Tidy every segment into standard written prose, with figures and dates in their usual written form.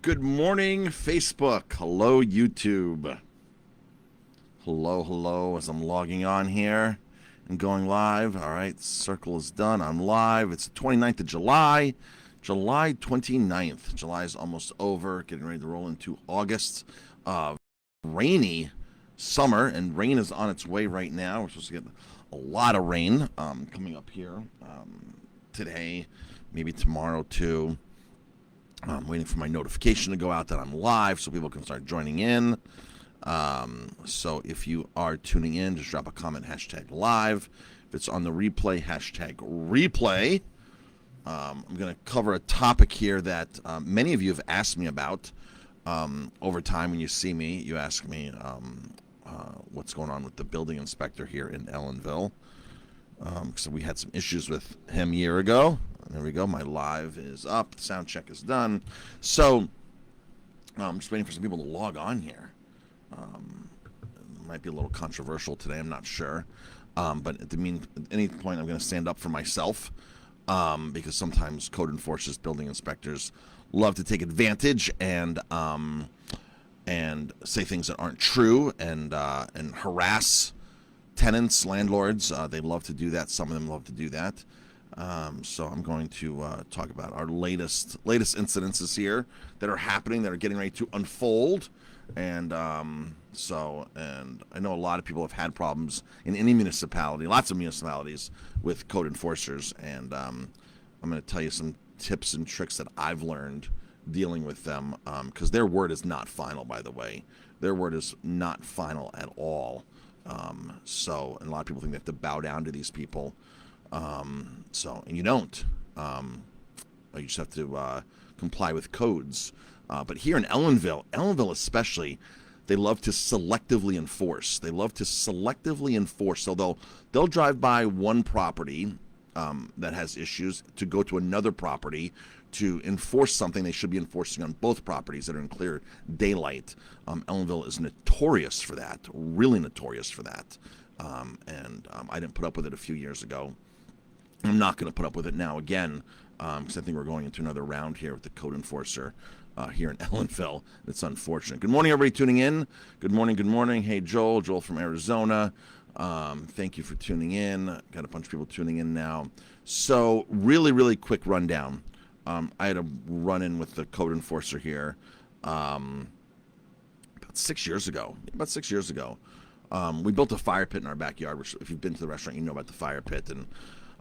Good morning, Facebook. Hello, YouTube. Hello, as I'm logging on here and going live. All right, circle is done. I'm live. It's the 29th of July, July 29th. July is almost over, getting ready to roll into August. Rainy summer, and rain is on its way right now. We're supposed to get a lot of rain coming up here today, maybe tomorrow too. I'm waiting for my notification to go out that I'm live so people can start joining in. So if you are tuning in, just drop a comment, hashtag live. If it's on the replay, hashtag replay. I'm going to cover a topic here that many of you have asked me about. Over time, when you see me, you ask me what's going on with the building inspector here in Ellenville. So we had some issues with him a year ago. There we go. My live is up. The sound check is done. So I'm just waiting for some people to log on here. It might be a little controversial today. I'm not sure. But at any point, I'm going to stand up for myself because sometimes code enforcers, building inspectors love to take advantage and say things that aren't true and harass tenants, landlords. They love to do that. Some of them love to do that. So I'm going to talk about our latest incidences here that are happening, that are getting ready to unfold. And and I know a lot of people have had problems in any municipality, lots of municipalities, with code enforcers. And I'm going to tell you some tips and tricks that I've learned dealing with them, because their word is not final, by the way. Their word is not final at all. And a lot of people think they have to bow down to these people. And you don't. You just have to comply with codes. But here in Ellenville especially, they love to selectively enforce. So they'll drive by one property that has issues to go to another property to enforce something they should be enforcing on both properties that are in clear daylight. Ellenville is notorious for that, really notorious for that. I didn't put up with it a few years ago. I'm not going to put up with it now again, because I think we're going into another round here with the code enforcer here in Ellenville. It's unfortunate. Good morning, everybody tuning in. Good morning. Hey, Joel from Arizona. Thank you for tuning in. Got a bunch of people tuning in now. So really quick rundown. I had a run-in with the code enforcer here about 6 years ago. We built a fire pit in our backyard, which if you've been to the restaurant, you know about the fire pit. And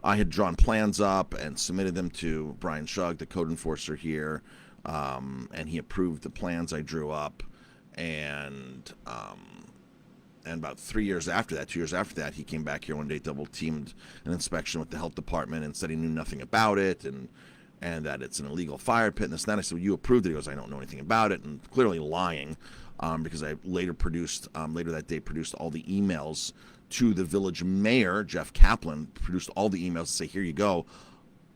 I had drawn plans up and submitted them to Brian Shug, the code enforcer here, and he approved the plans I drew up. And about 2 years after that, he came back here one day, double-teamed an inspection with the health department and said he knew nothing about it and that it's an illegal fire pit and this and that. I said, well, you approved it. He goes, I don't know anything about it, and clearly lying, because I later that day produced all the emails to the village mayor, Jeff Kaplan, produced all the emails to say, here you go.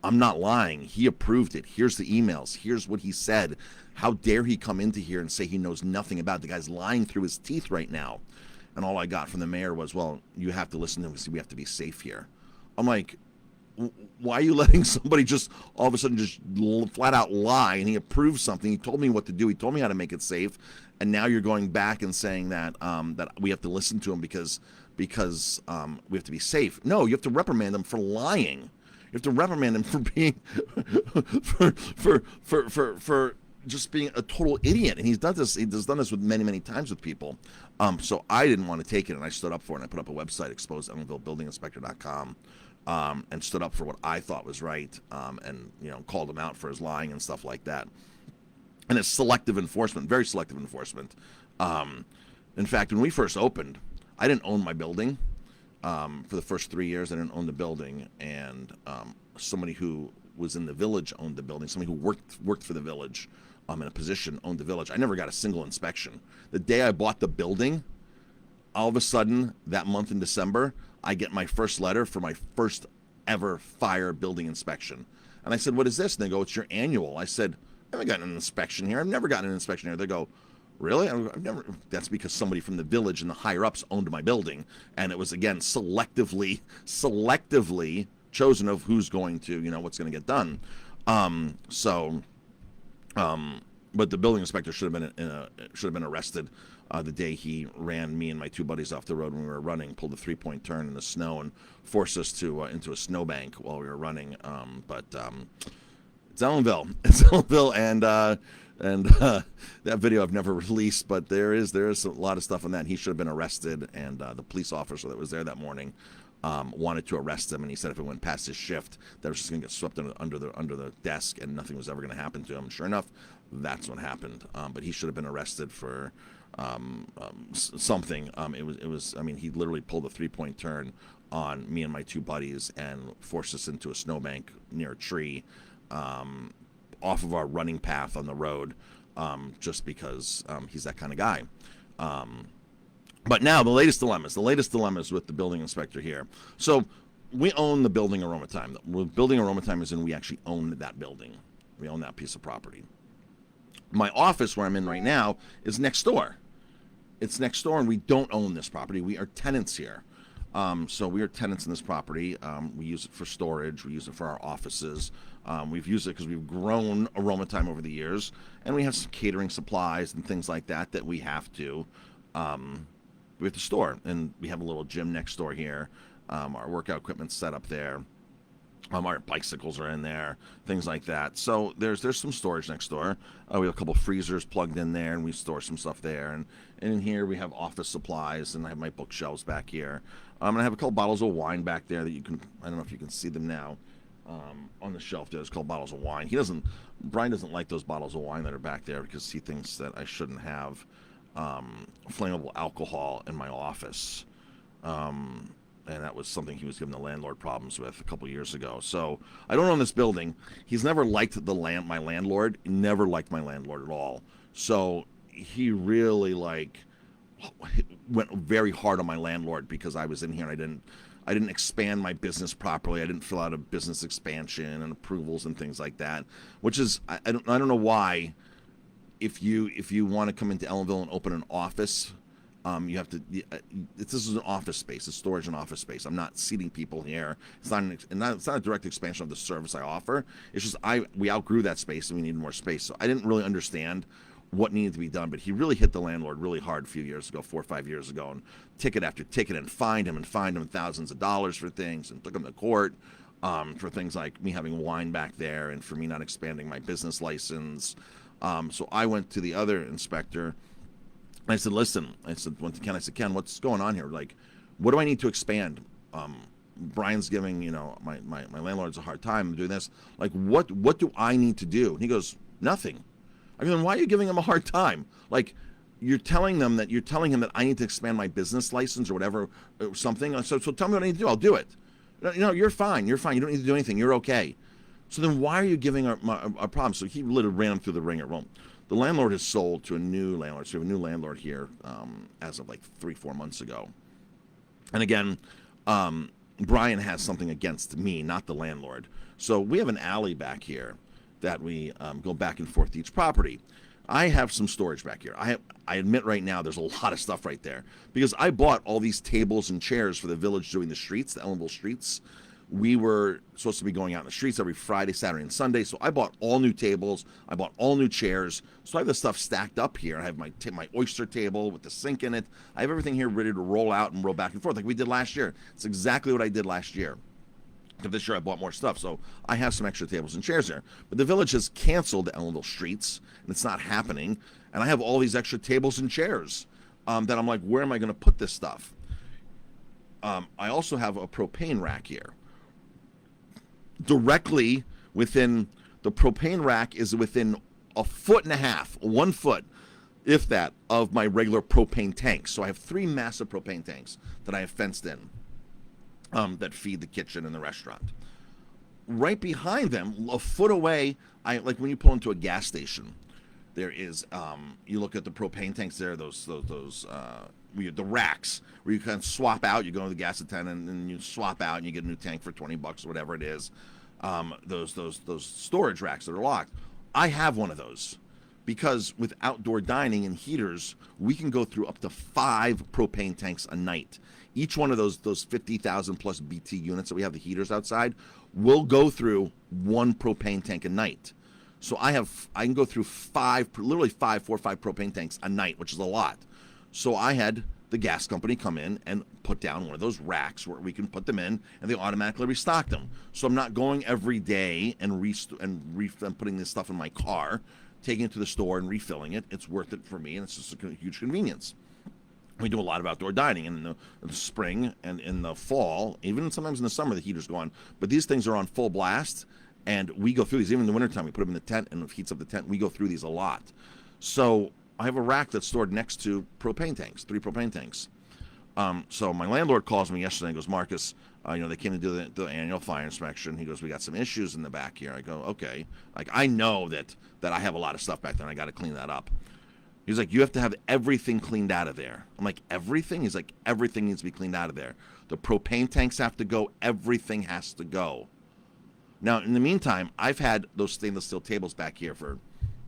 I'm not lying. He approved it. Here's the emails. Here's what he said. How dare he come into here and say he knows nothing about it? The guy's lying through his teeth right now. And all I got from the mayor was, well, you have to listen to him. We have to be safe here. I'm like, why are you letting somebody just all of a sudden just flat out lie? And he approved something. He told me what to do. He told me how to make it safe. And now you're going back and saying that that we have to listen to him because we have to be safe. No, you have to reprimand him for lying. You have to reprimand him for being for just being a total idiot. And he's done this with many times with people. So I didn't want to take it, and I stood up for it. And I put up a website, exposed.ellenvillebuildinginspector.com. And stood up for what I thought was right, and called him out for his lying and stuff like that. And it's selective enforcement, very selective enforcement. In fact, when we first opened, I didn't own my building. For the first 3 years, I didn't own the building, and somebody who was in the village owned the building. Somebody who worked for the village in a position owned the village. I never got a single inspection. The day I bought the building, all of a sudden, that month in December, I get my first letter for my first ever fire building inspection. And I said, what is this? And they go, it's your annual. I said, I haven't gotten an inspection here. I've never gotten an inspection here. They go, really? I've never. That's because somebody from the village and the higher-ups owned my building. And it was, again, selectively chosen of who's going to, what's going to get done. but the building inspector should have been arrested the day he ran me and my two buddies off the road when we were running, pulled a 3-point turn in the snow, and forced us to into a snowbank while we were running. But it's Ellenville, and that video I've never released, but there is a lot of stuff on that. He should have been arrested, and the police officer that was there that morning wanted to arrest him, and he said if it went past his shift, that was just going to get swept under the desk, and nothing was ever going to happen to him. Sure enough, that's what happened. But he should have been arrested for something. It was. I mean, he literally pulled a 3-point turn on me and my two buddies and forced us into a snowbank near a tree, off of our running path on the road, just because he's that kind of guy. But now the latest dilemmas with the building inspector here. So we own the building Aroma Time. The building Aroma Time is in, we actually own that building. We own that piece of property. My office, where I'm in right now, is next door. It's next door, and we don't own this property. We are tenants here. So we are tenants in this property. We use it for storage. We use it for our offices. We've used it because we've grown Aroma Time over the years, and we have some catering supplies and things like that that we have to store. And we have a little gym next door here. Our workout equipment's set up there. Our bicycles are in there, things like that. So there's some storage next door. We have a couple freezers plugged in there, and we store some stuff there. And in here we have office supplies, and I have my bookshelves back here. And I have a couple bottles of wine back there that you can, I don't know if you can see them now, on the shelf. There's a couple bottles of wine. Brian doesn't like those bottles of wine that are back there because he thinks that I shouldn't have flammable alcohol in my office. And that was something he was giving the landlord problems with a couple years ago. So I don't own this building. He's never liked my landlord. Never liked my landlord at all. So he really went very hard on my landlord because I was in here and I didn't expand my business properly. I didn't fill out a business expansion and approvals and things like that. Which is I don't know why. If you want to come into Ellenville and open an office, you have to. This is an office space. It's storage and office space. I'm not seating people here. It's not a direct expansion of the service I offer. It's just we outgrew that space and we need more space. So I didn't really understand what needed to be done. But he really hit the landlord really hard a few years ago, 4 or 5 years ago, and ticket after ticket, and fined him thousands of dollars for things, and took him to court for things like me having wine back there and for me not expanding my business license. So I went to the other inspector. I said, listen, went to Ken. I said, Ken, what's going on here? Like, what do I need to expand? Brian's giving, my landlords a hard time doing this. Like, what do I need to do? And he goes, nothing. I mean, why are you giving him a hard time? Like, you're telling him that I need to expand my business license or whatever, or something. So tell me what I need to do. I'll do it. You're fine. You're fine. You don't need to do anything. You're okay. So then why are you giving our problem? So he literally ran him through the ringer. Well, the landlord has sold to a new landlord. So we have a new landlord here as of like 3-4 months ago. And again, Brian has something against me, not the landlord. So we have an alley back here that we go back and forth to each property. I have some storage back here. I admit right now there's a lot of stuff right there because I bought all these tables and chairs for the village doing the streets, the Ellenville streets. We were supposed to be going out in the streets every Friday, Saturday, and Sunday. So I bought all new tables. I bought all new chairs. So I have this stuff stacked up here. I have my oyster table with the sink in it. I have everything here ready to roll out and roll back and forth like we did last year. It's exactly what I did last year. But this year I bought more stuff. So I have some extra tables and chairs there. But the village has canceled the Ellenville streets, and it's not happening. And I have all these extra tables and chairs that I'm like, where am I going to put this stuff? I also have a propane rack here. Directly within the propane rack is within 1.5 feet, 1 foot, if that, of my regular propane tanks. So I have 3 massive propane tanks that I have fenced in that feed the kitchen and the restaurant. Right behind them, a foot away, like when you pull into a gas station, there is you look at the propane tanks there, the racks where you can swap out. You go to the gas attendant and you swap out and you get a new tank for $20 or whatever it is. Those storage racks that are locked. I have one of those because with outdoor dining and heaters, we can go through up to 5 propane tanks a night. Each one of those 50,000 plus BT units that we have, the heaters outside, will go through 1 propane tank a night. So I can go through literally 4 or 5 propane tanks a night, which is a lot. So I had the gas company come in and put down one of those racks where we can put them in, and they automatically restock them. So I'm not going every day and putting this stuff in my car, taking it to the store and refilling it. It's worth it for me, and it's just a huge convenience. We do a lot of outdoor dining in the spring and in the fall, even sometimes in the summer the heaters go on. But these things are on full blast, and we go through these. Even in the wintertime, we put them in the tent, and it heats up the tent. We go through these a lot. So I have a rack that's stored next to propane tanks, 3 propane tanks. So my landlord calls me yesterday and goes, Marcus, they came to do the annual fire inspection. He goes, we got some issues in the back here. I go, okay. Like, I know that I have a lot of stuff back there, and I got to clean that up. He's like, you have to have everything cleaned out of there. I'm like, everything? He's like, everything needs to be cleaned out of there. The propane tanks have to go. Everything has to go. Now, in the meantime, I've had those stainless steel tables back here for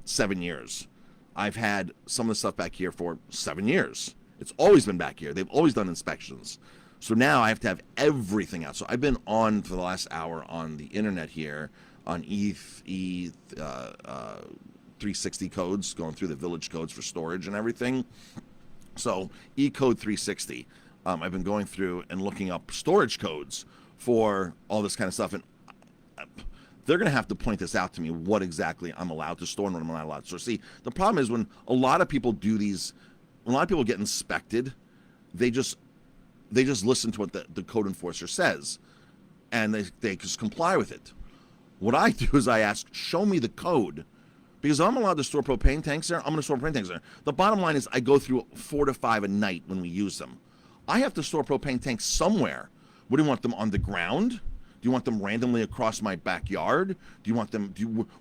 7 years. I've had some of the stuff back here for 7 years. It's always been back here. They've always done inspections. So now I have to have everything out. So I've been on for the last hour on the internet here on 360 codes, going through the village codes for storage and everything. So E-code 360. I've been going through and looking up storage codes for all this kind of stuff. And they're going to have to point this out to me, what exactly I'm allowed to store and what I'm not allowed to store. See, the problem is when a lot of people do these, a lot of people get inspected, they just listen to what the code enforcer says, and they just comply with it. What I do is I ask, show me the code, because I'm allowed to store propane tanks there. I'm going to store propane tanks there. The bottom line is I go through 4 to 5 a night when we use them. I have to store propane tanks somewhere. What do you want them on the ground? Do you want them randomly across my backyard? Do you want them?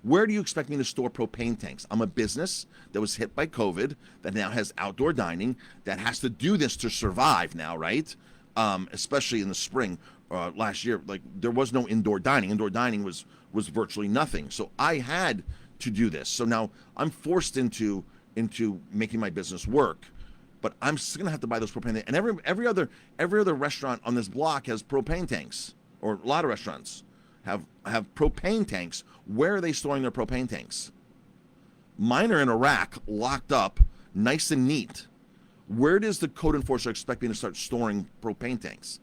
Where do you expect me to store propane tanks? I'm a business that was hit by COVID that now has outdoor dining that has to do this to survive now, right? Especially in the spring last year, like there was no indoor dining. Indoor dining was virtually nothing. So I had to do this. So now I'm forced into making my business work. But I'm still gonna have to buy those propane tanks. And every other restaurant on this block has propane tanks. Or a lot of restaurants have propane tanks. Where are they storing their propane tanks? Mine are in a rack, locked up, nice and neat. Where does the code enforcer expect me to start storing propane tanks?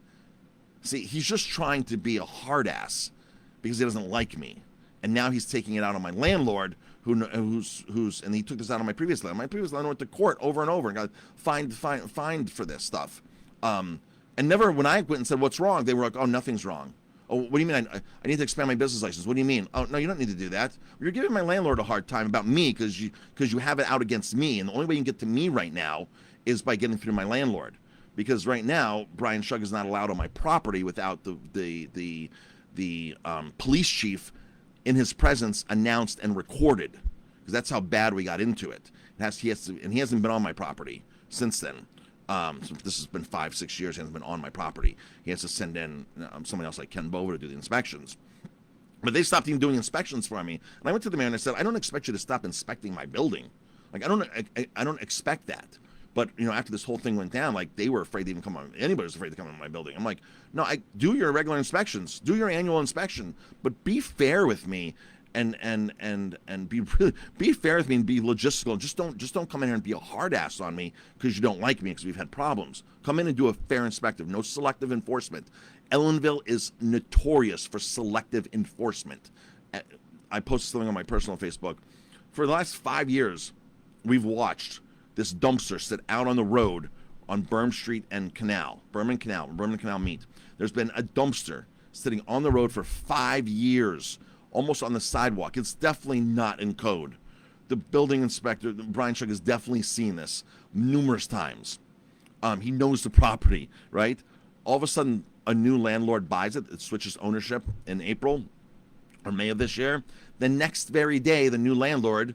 See, he's just trying to be a hard ass because he doesn't like me. And now he's taking it out on my landlord, who's and he took this out on my previous landlord. My previous landlord went to court over and over and got fined for this stuff. And never, when I went and said, what's wrong? They were like, oh, nothing's wrong. Oh, what do you mean? I need to expand my business license. What do you mean? Oh, no, you don't need to do that. You're giving my landlord a hard time about me because you have it out against me. And the only way you can get to me right now is by getting through my landlord. Because right now, Brian Shug is not allowed on my property without the police chief in his presence announced and recorded. Because that's how bad we got into it. He hasn't been on my property since then. So this has been 5-6 years. He hasn't been on my property. He has to send in someone else like Ken Bova to do the inspections. But they stopped even doing inspections for me. And I went to the mayor and I said, I don't expect you to stop inspecting my building. Like, I don't expect that. But, after this whole thing went down, like, they were afraid to even come on. Anybody was afraid to come on my building. I'm like, no, do your regular inspections. Do your annual inspection. But be fair with me. And be fair with me and be logistical. Just don't come in here and be a hard ass on me because you don't like me because we've had problems. Come in and do a fair inspection. No selective enforcement. Ellenville is notorious for selective enforcement. I posted something on my personal Facebook. For the last 5 years, we've watched this dumpster sit out on the road on Berm Street and Canal, Berman Canal meet. There's been a dumpster sitting on the road for 5 years. Almost on the sidewalk. It's definitely not in code. The building inspector, Brian Shug, has definitely seen this numerous times. He knows the property, right? All of a sudden, a new landlord buys it. It switches ownership in April or May of this year. The next very day, the new landlord,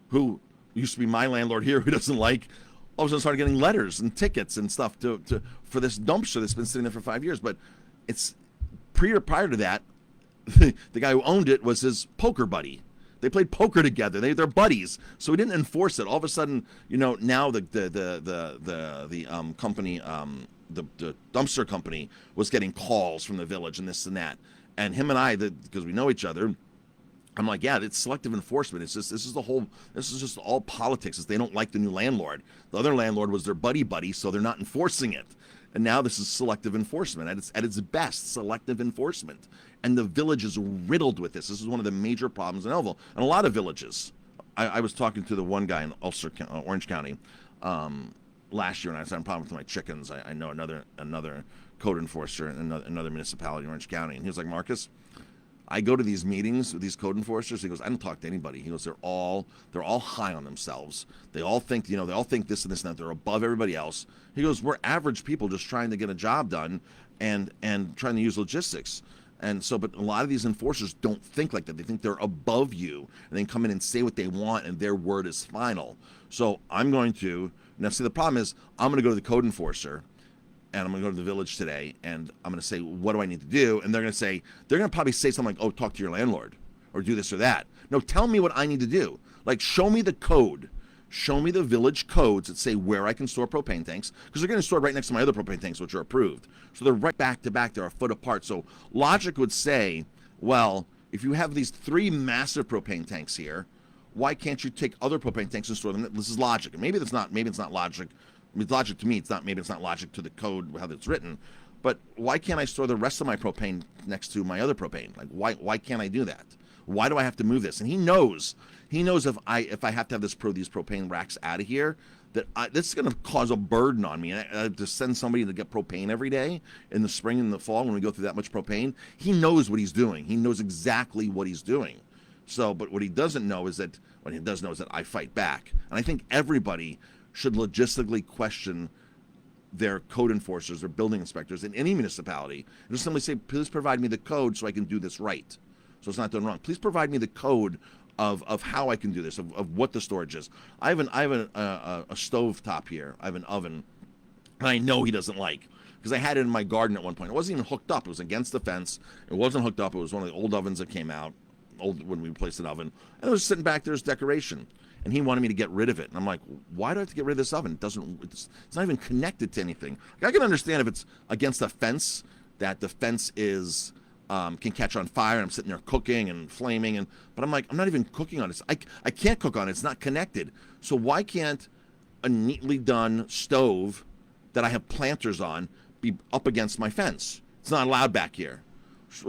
who used to be my landlord here, who doesn't like, all of a sudden started getting letters and tickets and stuff for this dumpster that's been sitting there for 5 years. But it's prior to that, the guy who owned it was his poker buddy. They played poker together. They're buddies. So he didn't enforce it. All of a sudden, now the company, the dumpster company was getting calls from the village and this and that. And him and I, because we know each other, I'm like, yeah, it's selective enforcement. It's just this is just all politics. They don't like the new landlord. The other landlord was their buddy, so they're not enforcing it. And now this is selective enforcement at its best, selective enforcement. And the village is riddled with this. This is one of the major problems in Ellenville, and a lot of villages. I was talking to the one guy in Orange County last year, and I was having a problem with my chickens. I know another code enforcer in another municipality in Orange County, and he was like, Marcus, I go to these meetings with these code enforcers. He goes, I don't talk to anybody. He goes, they're all high on themselves. They all think, they all think this and this and that. They're above everybody else. He goes, we're average people just trying to get a job done and trying to use logistics. And so, but a lot of these enforcers don't think like that. They think they're above you and they come in and say what they want and their word is final. So I'm going to, now see, the problem is I'm going to go to the code enforcer and I'm going to go to the village today, and I'm going to say, what do I need to do? And they're going to probably say something like, oh, talk to your landlord, or do this or that. No, tell me what I need to do. Like, show me the code. Show me the village codes that say where I can store propane tanks, because they're going to store right next to my other propane tanks, which are approved. So they're right back to back. They're a foot apart. So logic would say, well, if you have these 3 massive propane tanks here, why can't you take other propane tanks and store them? This is logic. And maybe it's not logic. I mean, logic to me, maybe it's not logic to the code, how it's written, but why can't I store the rest of my propane next to my other propane? Like, why can't I do that? Why do I have to move this? And he knows if I have to have these propane racks out of here, that this is going to cause a burden on me. And I have to send somebody to get propane every day in the spring and the fall when we go through that much propane. He knows what he's doing. He knows exactly what he's doing. So, but what he doesn't know is that I fight back. And I think everybody should logistically question their code enforcers or building inspectors in any municipality and just simply say, please provide me the code so I can do this right, so it's not done wrong. Please provide me the code of how I can do this, of what the storage is. I have a stove top here. I have an oven, and I know he doesn't like, because I had it in my garden at one point. It wasn't even hooked up. It was against the fence. It wasn't hooked up. It was one of the old ovens that came out when we replaced an oven, and it was sitting back there as decoration. And he wanted me to get rid of it. And I'm like, why do I have to get rid of this oven? It's not even connected to anything. Like, I can understand if it's against a fence, that the fence is can catch on fire, and I'm sitting there cooking and flaming, but I'm like, I'm not even cooking on it. I can't cook on it. It's not connected. So why can't a neatly done stove that I have planters on be up against my fence? It's not allowed back here.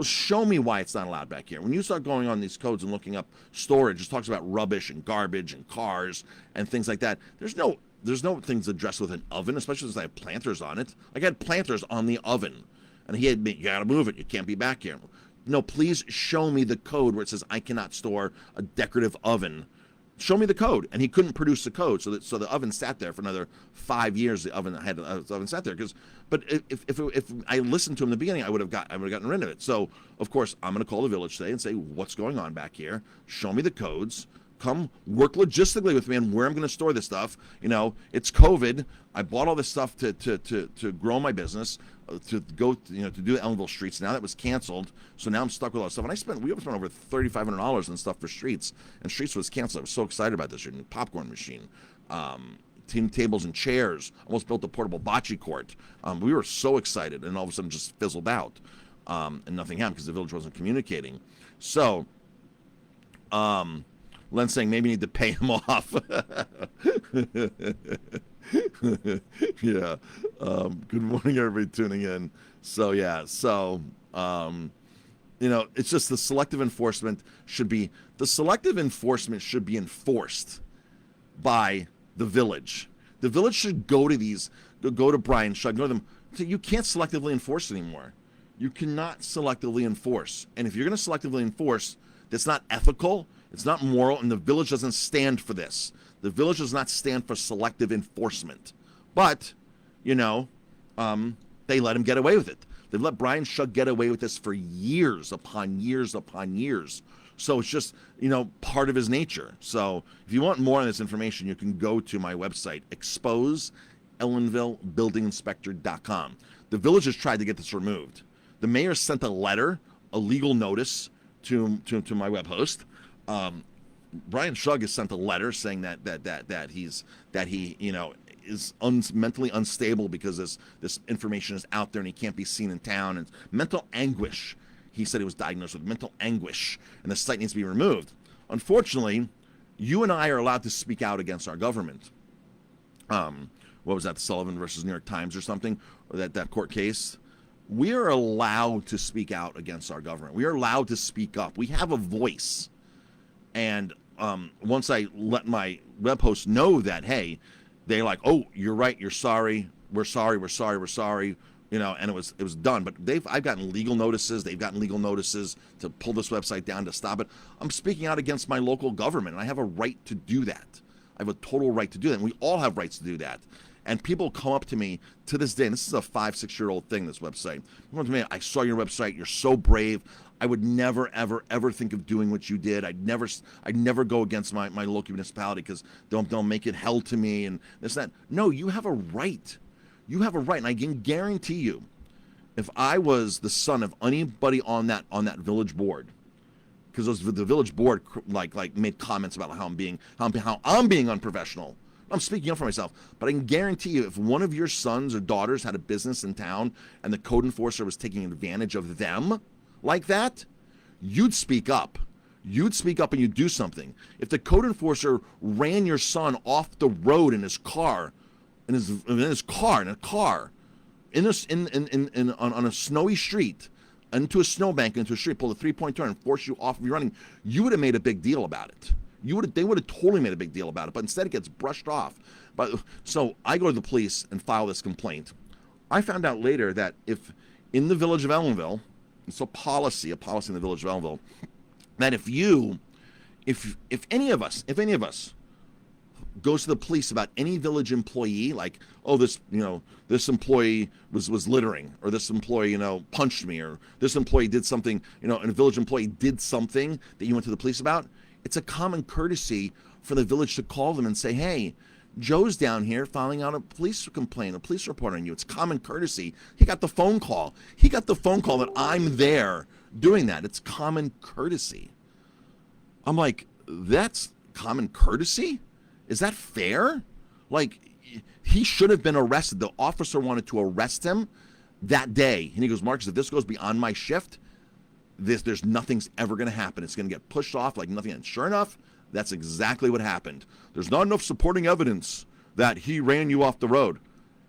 Show me why it's not allowed back here. When you start going on these codes and looking up storage, it talks about rubbish and garbage and cars and things like that. There's no things addressed with an oven, especially since I have planters on it. Like, I had planters on the oven, and he had me, you gotta move it. You can't be back here. No, please show me the code where it says I cannot store a decorative oven. Show me the code. And he couldn't produce the code, so the oven sat there for another 5 years. The oven sat there but if I listened to him in the beginning, I would have gotten rid of it. So of course I'm going to call the village today and say, what's going on back here? Show me the codes. Come work logistically with me on where I'm going to store this stuff. It's COVID. I bought all this stuff to grow my business, to go, to do Ellenville streets. Now that was canceled, so now I'm stuck with all this stuff. And we spent over $3,500 on stuff for streets, and streets was canceled. I was so excited about this. Your new popcorn machine, team tables and chairs. Almost built a portable bocce court. We were so excited, and all of a sudden just fizzled out, and nothing happened because the village wasn't communicating. So, Len's saying maybe you need to pay him off. Yeah. Good morning, everybody tuning in. So, yeah. So, it's just the selective enforcement should be enforced by the village. The village should go to Brian Shug, go to them. So you can't selectively enforce anymore. You cannot selectively enforce. And if you're going to selectively enforce, that's not ethical. It's not moral, and the village doesn't stand for this. The village does not stand for selective enforcement. But, they let him get away with it. They've let Brian Shug get away with this for years upon years upon years. So it's just, part of his nature. So if you want more on this information, you can go to my website, EllenvilleBuildingInspector.com. The village has tried to get this removed. The mayor sent a legal notice to my web host. Brian Shug has sent a letter saying that he is mentally unstable because this information is out there and he can't be seen in town, and mental anguish. he said he was diagnosed with mental anguish and the site needs to be removed. Unfortunately, you and I are allowed to speak out against our government. What was that, Sullivan versus New York Times or something, or that court case? We are allowed to speak out against our government. We are allowed to speak up. We have a voice. And once I let my web hosts know that, hey, they're like, oh, you're right, you're sorry, we're sorry, we're sorry, we're sorry, you know, and it was done. But I've gotten legal notices. They've gotten legal notices to pull this website down, to stop it. I'm speaking out against my local government, and I have a right to do that. I have a total right to do that, and we all have rights to do that. And people come up to me to this day, and this is a 5-6-year-old thing, this website. They come up to me, I saw your website, you're so brave. I would never, ever, ever think of doing what you did. I'd never go against my local municipality because they'll make it hell to me and this, that. No, you have a right. You have a right, and I can guarantee you, if I was the son of anybody on that village board, because the village board like made comments about how I'm being unprofessional. I'm speaking up for myself, but I can guarantee you, if one of your sons or daughters had a business in town and the code enforcer was taking advantage of them like that, you'd speak up. You'd speak up and you'd do something. If the code enforcer ran your son off the road in a car, on a snowy street, into a snowbank, into a street, pulled a 3-point turn and forced you off of your running, you would have made a big deal about it. They would have totally made a big deal about it, but instead it gets brushed off. So I go to the police and file this complaint. I found out later that if in the village of Ellenville, it's a policy in the village of Ellenville, that if any of us goes to the police about any village employee, like, oh, this employee was littering, or this employee, punched me, or this employee did something, and a village employee did something that you went to the police about, it's a common courtesy for the village to call them and say, hey, Joe's down here filing out a police complaint, a police report on you. It's common courtesy. He got the phone call. That I'm there doing that. It's common courtesy. I'm like, that's common courtesy? Is that fair? Like, he should have been arrested. The officer wanted to arrest him that day. And he goes, Marcus, if this goes beyond my shift, there's nothing's ever going to happen. It's going to get pushed off like nothing. And sure enough, that's exactly what happened. There's not enough supporting evidence that he ran you off the road.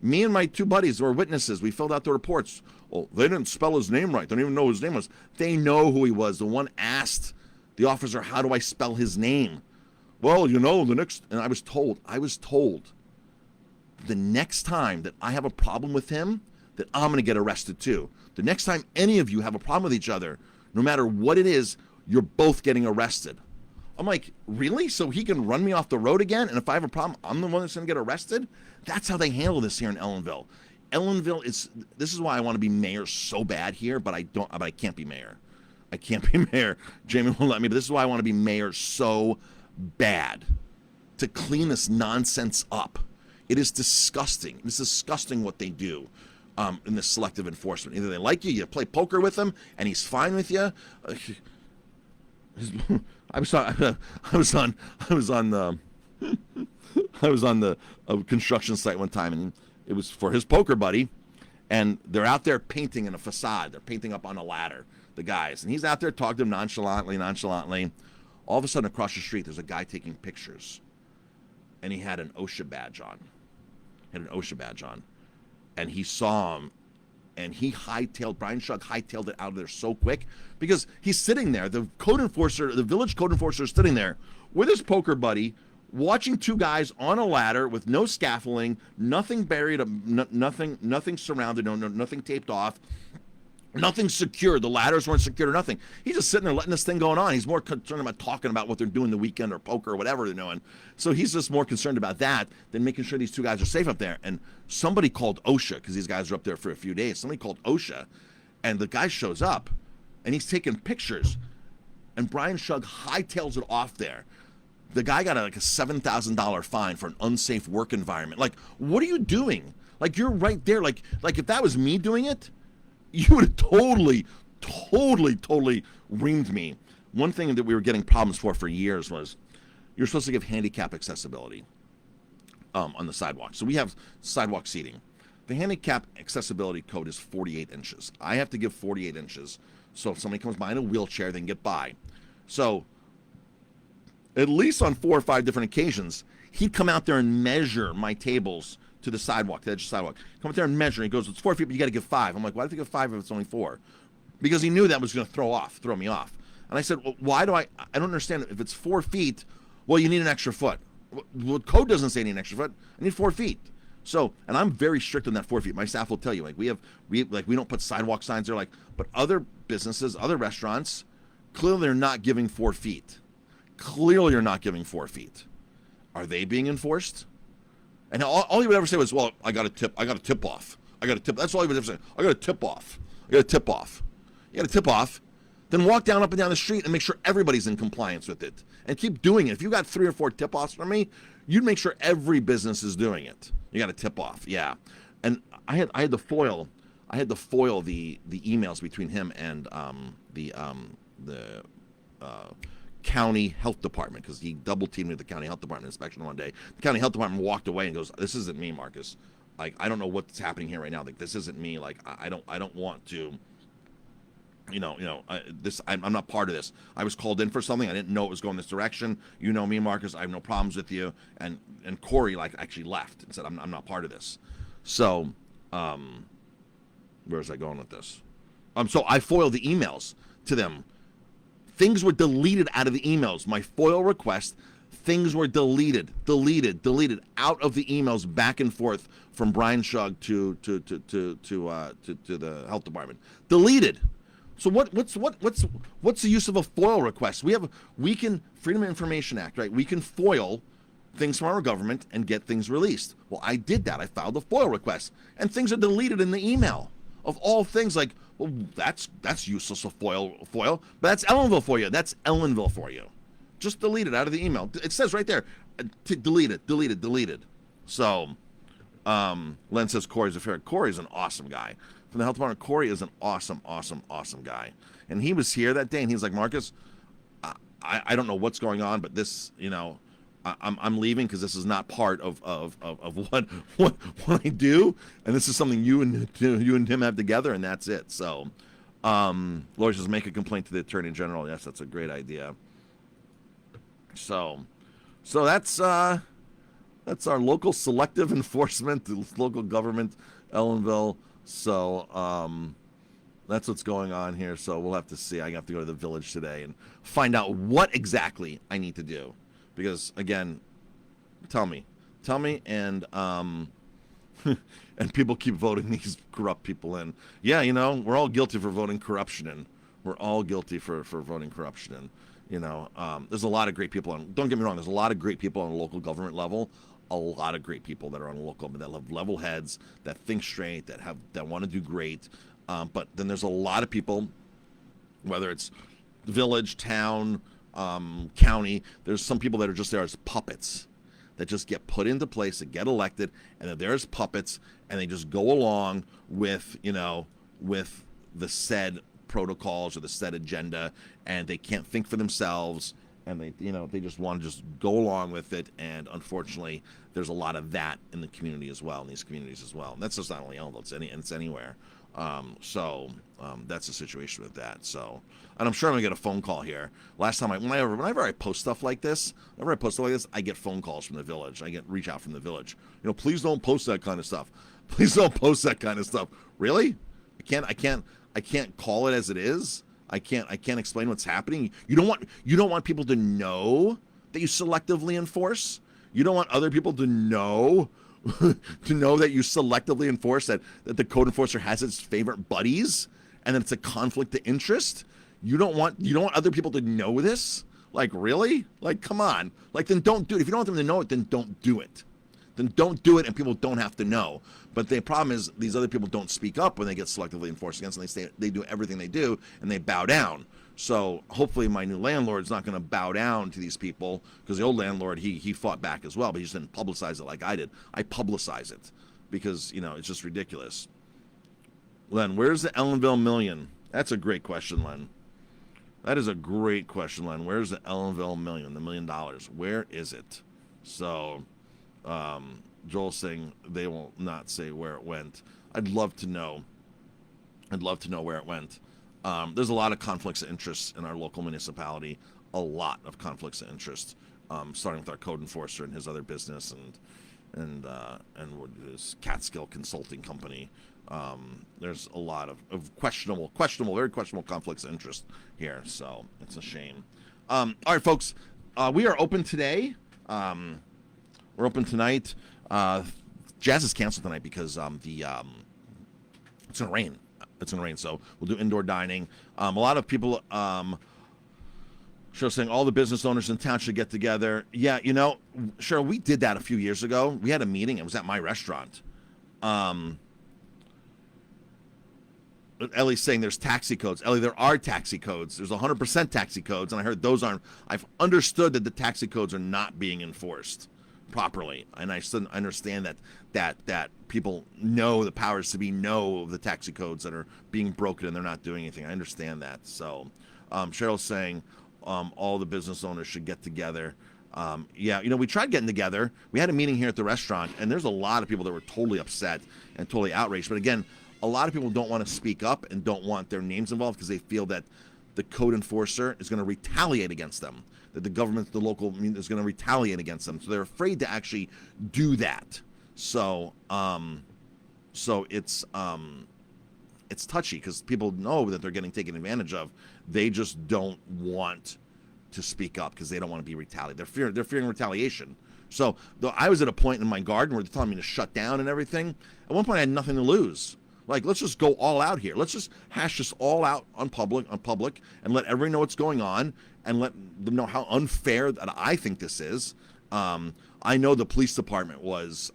Me and my 2 buddies were witnesses. We filled out the reports. Well, they didn't spell his name right. They don't even know who his name was. They know who he was. The one asked the officer, how do I spell his name? Well, the next, and I was told the next time that I have a problem with him, that I'm going to get arrested too. The next time any of you have a problem with each other, no matter what it is, you're both getting arrested. I'm like, really? So he can run me off the road again? And if I have a problem, I'm the one that's going to get arrested? That's how they handle this here in Ellenville. This is why I want to be mayor so bad here, but I can't be mayor. I can't be mayor. Jamie won't let me, but this is why I want to be mayor so bad, to clean this nonsense up. It is disgusting. It's disgusting what they do in this selective enforcement. Either they like you play poker with him, and he's fine with you. I was on the construction site one time, and it was for his poker buddy, and they're out there painting in a facade. They're painting up on a ladder, the guys, and he's out there talking to them nonchalantly. All of a sudden, across the street, there's a guy taking pictures, and he had an OSHA badge on. And he saw him, and Brian Shug hightailed it out of there so quick, because he's sitting there. The village code enforcer is sitting there with his poker buddy, watching 2 guys on a ladder with no scaffolding, nothing buried, nothing surrounded, nothing taped off. Nothing secured. The ladders weren't secured or nothing. He's just sitting there letting this thing going on. He's more concerned about talking about what they're doing the weekend or poker or whatever they're doing. So he's just more concerned about that than making sure these 2 guys are safe up there. And somebody called OSHA, because these guys are up there for a few days. Somebody called OSHA, and the guy shows up, and he's taking pictures. And Brian Shug hightails it off there. The guy got a $7,000 fine for an unsafe work environment. Like, what are you doing? Like, you're right there. Like if that was me doing it, you would have totally reamed me. One thing that we were getting problems for years was you're supposed to give handicap accessibility on the sidewalk. So we have sidewalk seating. The handicap accessibility code is 48 inches. I have to give 48 inches So if somebody comes by in a wheelchair, they can get by. So at least on 4 or 5 different occasions, he'd come out there and measure my tables to the sidewalk, the edge of the sidewalk. Come out there and measure. He goes, it's 4 feet, but you got to give 5. I'm like, why do you give 5 if it's only 4? Because he knew that was going to throw me off. And I said, well, why do I don't understand. If it's 4 feet, well, you need an extra foot. Well, code doesn't say I need an extra foot. I need 4 feet. So, and I'm very strict on that 4 feet. My staff will tell you, like, we don't put sidewalk signs there, like, but other businesses, other restaurants, clearly they're not giving 4 feet. Clearly you're not giving 4 feet. Are they being enforced? And all he would ever say was, well, I got a tip off. That's all he would ever say. I got a tip off. You got to tip off. Then walk down up and down the street and make sure everybody's in compliance with it. And keep doing it. If you got 3 or 4 tip offs from me, you'd make sure every business is doing it. You got to tip off. Yeah. And I had to foil the emails between him and the county health department, because he double teamed with the county health department inspection one day. The county health department walked away and goes, "This isn't me, Marcus. Like, I don't know what's happening here right now. Like, this isn't me. Like, I don't want to. I'm not part of this. I was called in for something. I didn't know it was going this direction. You know me, Marcus. I have no problems with you." And Corey actually left and said, "I'm not part of this." So, where's I going with this? So I foiled the emails to them. Things were deleted out of the emails. My FOIL request, things were deleted out of the emails back and forth from Brian Shug to the health department. Deleted. So what's the use of a FOIL request? We can Freedom of Information Act, right? We can FOIL things from our government and get things released. Well, I did that. I filed a FOIL request, and things are deleted in the email. Of all things, like, well, that's useless, a FOIL, but that's Ellenville for you. That's Ellenville for you. Just delete it out of the email. It says right there, deleted. So, Len says Corey's a fair. Corey's an awesome guy. From the health department, Corey is an awesome guy. And he was here that day, and he was like, Marcus, I don't know what's going on, but this, I'm leaving because this is not part of what I do, and this is something you and him have together, and that's it. So, Lori says, make a complaint to the Attorney General. Yes, that's a great idea. So that's our local selective enforcement, the local government, Ellenville. So that's what's going on here. So we'll have to see. I have to go to the village today and find out what exactly I need to do. Because, again, tell me, and and people keep voting these corrupt people in. Yeah, we're all guilty for voting corruption in. We're all guilty for voting corruption in. There's a lot of great people. Don't get me wrong, there's a lot of great people on a local government level. A lot of great people that are on a local, that have level heads, that think straight, that want to do great. But then there's a lot of people, whether it's village, town, county, there's some people that are just there as puppets that just get put into place, that get elected, and they're there as puppets, and they just go along with the said protocols or the said agenda, and they can't think for themselves, and they just want to just go along with it. And unfortunately, there's a lot of that in the community as well, in these communities as well. And that's just not only Ellenville, it's anywhere. So that's the situation with that. So, and I'm sure I'm gonna get a phone call here. Last time whenever I post stuff like this, I get phone calls from the village. I get reach out from the village. Please don't post that kind of stuff. Please don't post that kind of stuff. Really? I can't call it as it is. I can't explain what's happening. You don't want people to know that you selectively enforce. You don't want other people to know that you selectively enforce, that the code enforcer has its favorite buddies, and that it's a conflict of interest. You don't want other people to know this. Like, really? Like, come on. Like, then don't do it. If you don't want them to know it, then don't do it. Then don't do it, and people don't have to know. But the problem is these other people don't speak up when they get selectively enforced against, and they do everything they do, and they bow down. So hopefully my new landlord's not going to bow down to these people, because the old landlord, he fought back as well, but he just didn't publicize it like I did. I publicize it because, it's just ridiculous. Len, where's the Ellenville million? That's a great question, Len. That is a great question, Len. Where's the Ellenville million, the $1 million? Where is it? So, Joel's saying they will not say where it went. I'd love to know where it went. There's a lot of conflicts of interest in our local municipality, a lot of conflicts of interest, starting with our code enforcer and his other business and his Catskill Consulting Company. There's a lot of questionable, very questionable conflicts of interest here, so it's a shame. All right, folks, we are open today. We're open tonight. Jazz is canceled tonight because it's gonna rain. It's gonna rain, so we'll do indoor dining. A lot of people saying all the business owners in town should get together. Yeah, Cheryl, we did that a few years ago. We had a meeting. It was at my restaurant. Ellie's saying there's taxi codes. Ellie, there are taxi codes. There's 100% taxi codes, and I heard those aren't. I've understood that the taxi codes are not being enforced properly, and I still understand that people know the powers to be know the taxi codes that are being broken and they're not doing anything. I understand that. So Cheryl's saying all the business owners should get together. Yeah, we tried getting together. We had a meeting here at the restaurant, and there's a lot of people that were totally upset and totally outraged. But again, a lot of people don't want to speak up and don't want their names involved because they feel that the code enforcer is going to retaliate against them, that the government, the local, is going to retaliate against them. So they're afraid to actually do that. So it's touchy because people know that they're getting taken advantage of. They just don't want to speak up because they don't want to be retaliated. They're fearing retaliation. So though I was at a point in my garden where they're telling me to shut down and everything. At one point I had nothing to lose. Like, let's just go all out here. Let's just hash this all out on public, and let everyone know what's going on, and let them know how unfair that I think this is. I know the police department was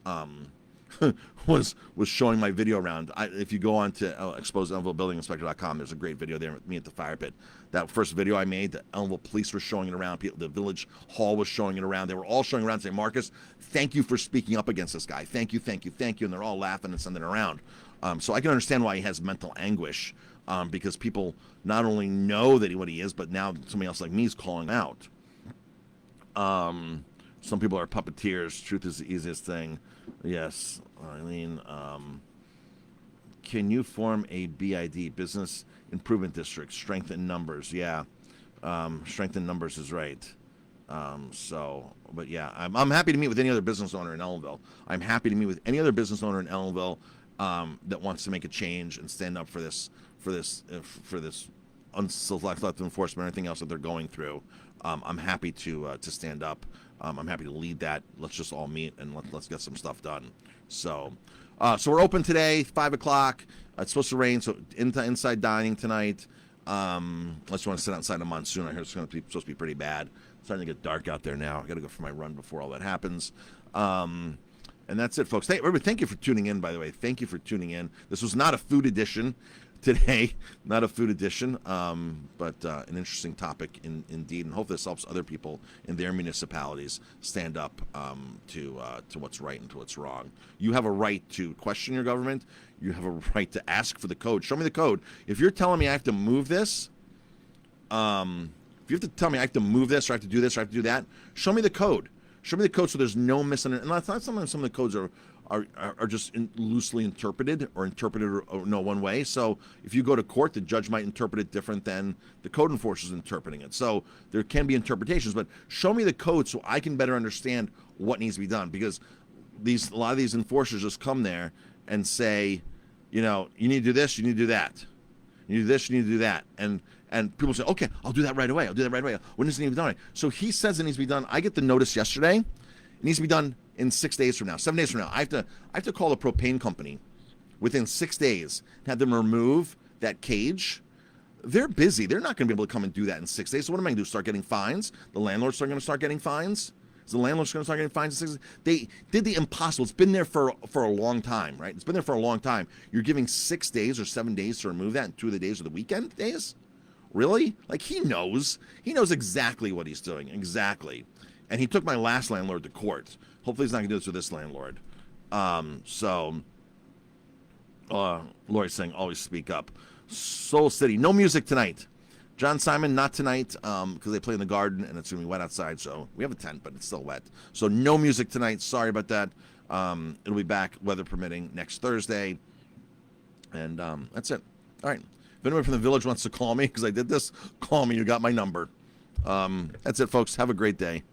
showing my video around. If you go on to EllenvilleBuildingInspector.com, there's a great video there with me at the fire pit. That first video I made, the Ellenville police were showing it around. The village hall was showing it around. They were all showing around saying, Marcus, thank you for speaking up against this guy. Thank you. And they're all laughing and sending it around. So I can understand why he has mental anguish, because people not only know that what he is, but now somebody else like me is calling out. Some people are puppeteers. Truth is the easiest thing. Yes, Eileen. Can you form a BID, Business Improvement District? Strength in numbers. Yeah, strength in numbers is right. But yeah, I'm happy to meet with any other business owner in Ellenville. I'm happy to meet with any other business owner in Ellenville that wants to make a change and stand up for this unselective enforcement or anything else that they're going through. I'm happy to stand up. I'm happy to lead that. Let's just all meet and let's get some stuff done. So we're open today, 5 o'clock. It's supposed to rain, so inside dining tonight. Unless you want to sit outside a monsoon. I hear it's supposed to be pretty bad. It's starting to get dark out there now. I got to go for my run before all that happens. And that's it, folks. Everybody, thank you for tuning in, by the way. Thank you for tuning in. This was not a food edition today, not a food edition, but an interesting topic indeed. And hopefully this helps other people in their municipalities stand up to what's right and to what's wrong. You have a right to question your government. You have a right to ask for the code. Show me the code. If you're telling me I have to move this, if you have to tell me I have to move this or I have to do this or I have to do that, show me the code. Show me the code so there's no misunderstanding. And that's not some of the codes are just loosely interpreted or no one way. So if you go to court, the judge might interpret it different than the code enforcer is interpreting it. So there can be interpretations, but show me the code so I can better understand what needs to be done. Because a lot of these enforcers just come there and say, you need to do this, you need to do that. You need to do this, you need to do that. And people say, okay, I'll do that right away. When does it need to be done? So he says it needs to be done. I get the notice yesterday. It needs to be done in 6 days from now, 7 days from now. I have to call the propane company within 6 days and have them remove that cage. They're busy. They're not going to be able to come and do that in 6 days. So what am I going to do? Start getting fines? The landlords are going to start getting fines? Is the landlord's going to start getting fines in 6 days? They did the impossible. It's been there for a long time, right? It's been there for a long time. You're giving 6 days or 7 days to remove that, and 2 of the days are the weekend days? Really? Like, he knows exactly what he's doing. Exactly. And he took my last landlord to court. Hopefully he's not going to do this with this landlord. Lori's saying, always speak up. Soul City, no music tonight. John Simon, not tonight, because they play in the garden and it's going to be wet outside. So we have a tent, but it's still wet. So no music tonight. Sorry about that. It'll be back, weather permitting, next Thursday. And that's it. All right. If anyone from the village wants to call me because I did this, call me. You got my number. That's it, folks. Have a great day.